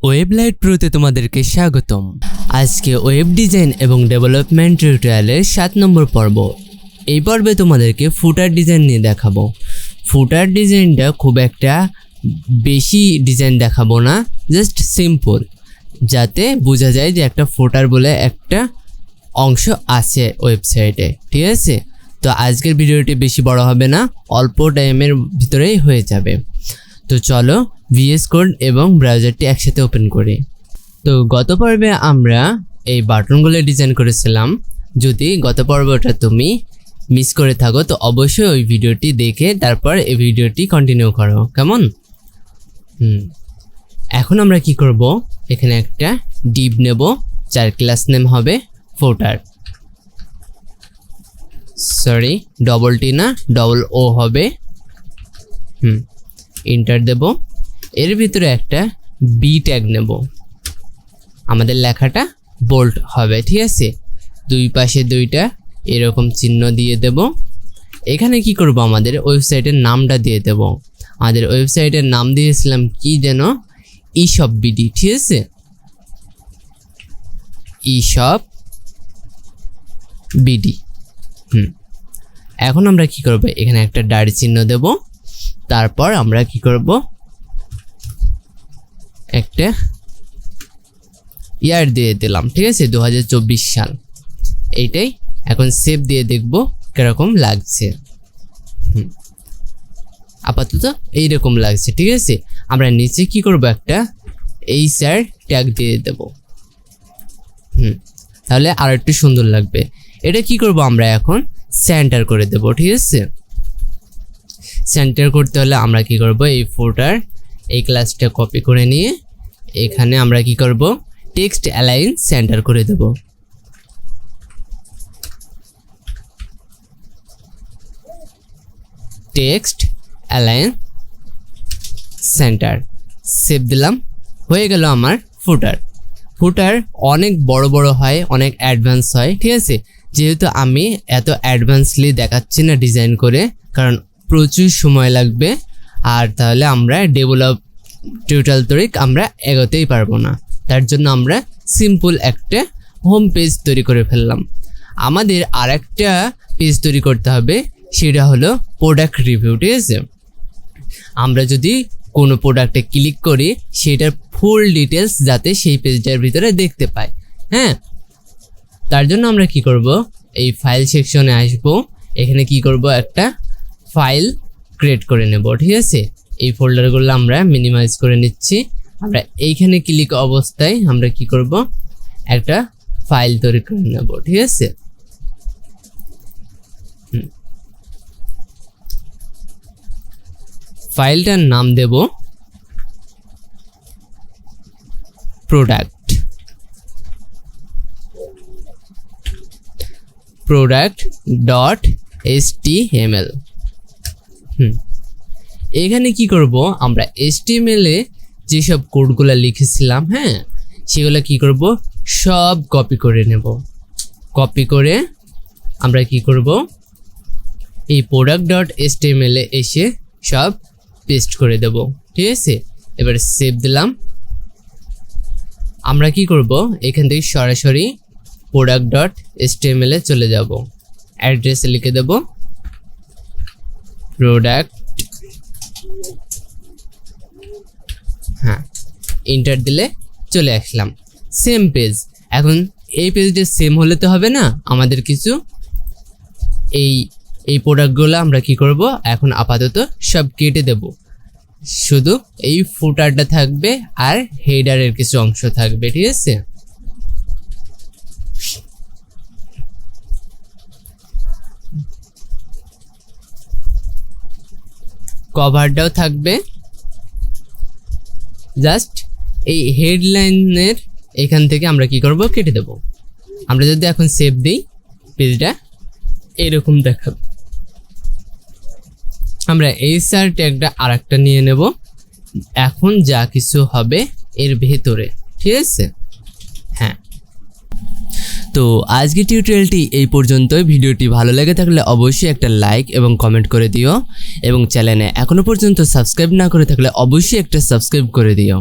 ওয়েবলাইট প্রোতে তোমাদেরকে স্বাগতম। আজকে ওয়েব ডিজাইন এবং ডেভেলপমেন্ট টিউটোরিয়ালের 7 নম্বর পর্ব। এই পর্বে তোমাদেরকে ফুটার ডিজাইন নিয়ে দেখাবো। ফুটার ডিজাইনটা খুব একটা বেশি ডিজাইন দেখাবো না, জাস্ট সিম্পল, যাতে বোঝা যায় যে একটা ফুটার বলে একটা অংশ আছে ওয়েবসাইটে, ঠিক আছে? তো আজকের ভিডিওটি বেশি বড় হবে না, অল্প টাইমের ভিতরেই হয়ে যাবে। তো চলো ভিএস কোড এবং ব্রাউজারটি একসাথে ওপেন করি। তো গত পর্বে আমরা এই বাটনগুলো ডিজাইন করেছিলাম। যদি গত পর্বটা তুমি মিস করে থাকো তো অবশ্যই ওই ভিডিওটি দেখে তারপর এই ভিডিওটি কন্টিনিউ করো, কেমন? এখন আমরা কি করব, এখানে একটা ডিভ নেব, যার ক্লাস নেম হবে ফুটার। সরি, ডবল টি না, ডবল ও হবে। এন্টার দেব। এর ভিতরে একটা বি ট্যাগ নেব, আমাদের লেখাটা বোল্ড হবে, ঠিক আছে? দুই পাশে দুইটা এরকম চিহ্ন দিয়ে দেব। এখানে কি করব, আমাদের ওয়েবসাইটের নামটা দিয়ে দেব। আমাদের ওয়েবসাইটের নাম দিয়েছিলাম কি যেন, ইশপ বিডি, ঠিক আছে? ইশপ বিডি। এখন আমরা কি করব, এখানে একটা দাড়ি চিহ্ন দেব। তারপর আমরা কি করব, একটা ইয়ার দিয়ে দিলাম, ঠিক আছে? 2024 সাল। এইটাই। এখন সেভ দিয়ে দেখব কিরকম লাগছে। আপাতত এইরকম লাগছে, ঠিক আছে? আমরা নিচে কি করব, একটা এইচআর ট্যাগ দিয়ে দেব। তাহলে আর একটু সুন্দর লাগবে। এটা কি করব, আমরা এখন সেন্টার করে দেব, ঠিক আছে? সেন্টার করতে হলে আমরা কি করব, এই ফুটার এই ক্লাসটা কপি করে নিয়ে এখানে আমরা কি করব, টেক্সট অ্যালাইন সেন্টার করে দেব। টেক্সট অ্যালাইন সেন্টার, সেভ দিলাম। হয়ে গেল আমার ফুটার। ফুটার অনেক বড় বড় হয়, অনেক অ্যাডভান্স হয়, ঠিক আছে? যেহেতু আমি এত অ্যাডভান্সলি দেখাচ্ছি না ডিজাইন করে, কারণ প্রচুর সময় লাগবে, আর তাহলে আমরা ডেভেলপ টিউটোরিয়াল তৈরি আমরা এগোতেই পারবো না। তার জন্য আমরা সিম্পল একটা হোম পেজ তৈরি করে ফেললাম। আমাদের আর একটা পেজ তৈরি করতে হবে, সেটা হলো প্রোডাক্ট রিভিউ, ঠিক আছে? আমরা যদি কোনো প্রোডাক্টে ক্লিক করি সেটার ফুল ডিটেলস যাতে সেই পেজটার ভিতরে দেখতে পাই। হ্যাঁ, তার জন্য আমরা কি করব, এই ফাইল সেকশনে আসব। এখানে কি করব, একটা ফাইল ক্রিয়েট করে নেব, ঠিক আছে? এই ফোল্ডারগুলো আমরা মিনিমাইজ করে নিচ্ছি। আমরা এইখানে ক্লিক অবস্থায় আমরা কি করব, একটা ফাইল তৈরি করে নেব, ঠিক আছে? ফাইলটার নাম দেব product.html। এখানে কি করব, আমরা HTML এ যেসব কোডগুলো লিখেছিলাম, হ্যাঁ, সেগুলো কি করব, সব কপি করে নেব। কপি করে আমরা কি করব, এই product.html এ এসে সব পেস্ট করে দেব, ঠিক আছে? এবার সেভ দিলাম। আমরা কি করব, এখান থেকে সরাসরি product.html এ চলে যাব। অ্যাড্রেসে লিখে দেব প্রোডাক্ট। হ্যাঁ, এন্টার দিলে চলে আসলাম সেম পেজ। এখন এই পেজটা সেম হলে তো হবে না, আমাদের কিছু এই প্রোডাক্টগুলো আমরা কি করব, এখন আপাতত সব কেটে দেব। শুধু এই ফুটারটা থাকবে আর হেডারের কিছু অংশ থাকবে, ঠিক আছে? কভারটাও থাকবে। জাস্ট এই হেডলাইনের এখান থেকে আমরা কি করব, কেটে দেব। আমরা যদি এখন সেভ দিই, পেজটা এরকম দেখাবে। আমরা এইচআর ট্যাগটা আরেকটা নিয়ে নেব। এখন যা কিছু হবে এর ভেতরে, ঠিক আছে? হ্যাঁ, তো আজকের টিউটোরিয়ালটি এই পর্যন্তই। ভিডিওটি ভালো লেগে থাকলে অবশ্যই একটা লাইক এবং কমেন্ট করে দিও, এবং চ্যানেলে এখনো পর্যন্ত সাবস্ক্রাইব না করে থাকলে অবশ্যই একটা সাবস্ক্রাইব করে দিও।